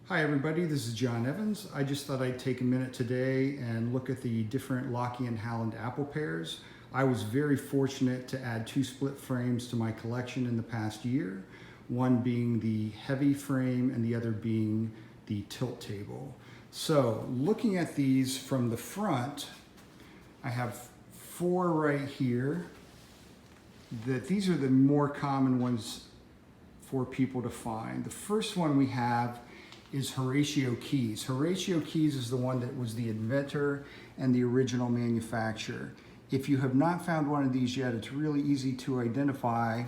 Hi everybody, this is John Evans. I just thought I'd take a minute today and look at the different Lockey and Howland apple pairs. I was very fortunate to add two split frames to my collection in the past year, one being the heavy frame and the other being the tilt table. So looking at these from the front, I have four right here. These are the more common ones for people to find. The first one we have is Horatio Keyes. Horatio Keyes is the one that was the inventor and the original manufacturer. If you have not found one of these yet, it's really easy to identify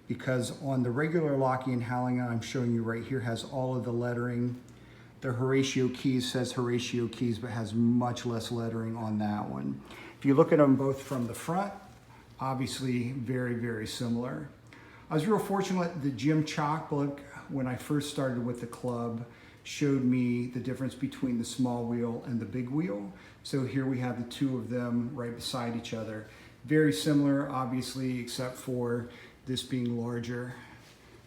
because on the regular Lockey and Howland I'm showing you right here has all of the lettering. The Horatio Keyes says Horatio Keyes but has much less lettering on that one. If you look at them both from the front, obviously very, very similar. I was real fortunate that Jim Chalkbook, when I first started with the club, showed me the difference between the small wheel and the big wheel. So here we have the two of them right beside each other. Very similar, obviously, except for this being larger.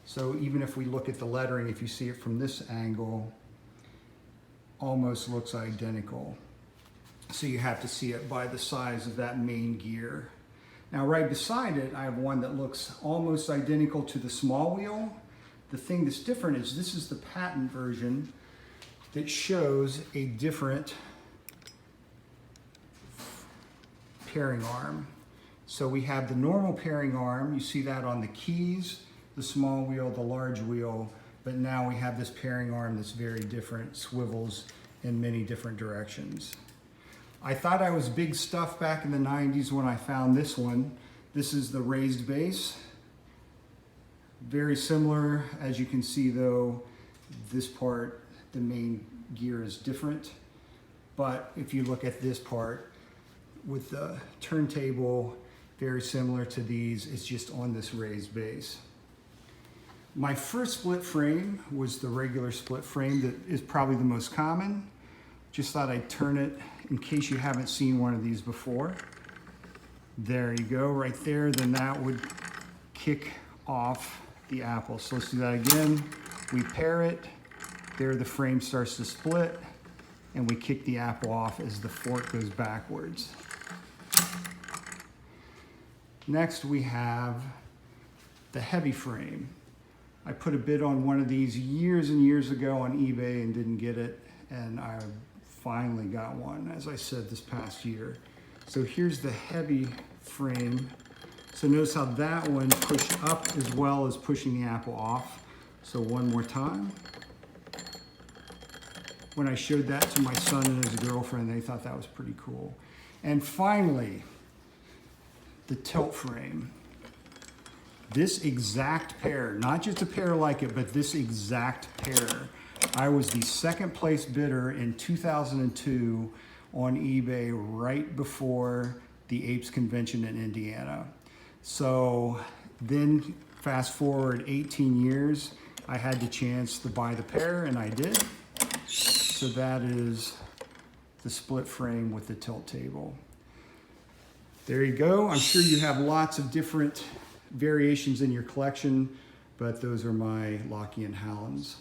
So even if we look at the lettering, if you see it from this angle, almost looks identical. So you have to see it by the size of that main gear. Now right beside it, I have one that looks almost identical to the small wheel. The thing that's different is this is the patent version that shows a different pairing arm. So we have the normal pairing arm, you see that on the Keyes, the small wheel, the large wheel, but now we have this pairing arm that's very different, swivels in many different directions. I thought I was big stuff back in the 90s when I found this one. This is the raised base. Very similar, as you can see though, this part, the main gear is different. But if you look at this part with the turntable, very similar to these, it's just on this raised base. My first split frame was the regular split frame that is probably the most common. Just thought I'd turn it in case you haven't seen one of these before. There you go, right there, then that would kick off the apple. So let's do that again. We pair it, there the frame starts to split, and we kick the apple off as the fork goes backwards. Next we have the heavy frame. I put a bid on one of these years and years ago on eBay and didn't get it, and I finally got one, as I said, this past year. So here's the heavy frame. So notice how that one pushed up as well as pushing the apple off. So one more time. When I showed that to my son and his girlfriend, they thought that was pretty cool. And finally, the tilt frame. This exact pair, not just a pair like it, but this exact pair. I was the second place bidder in 2002 on eBay right before the Apes convention in Indiana. So then fast forward 18 years, I had the chance to buy the pair and I did. So that is the split frame with the tilt table. There you go. I'm sure you have lots of different variations in your collection, but those are my Lockey and Howlands.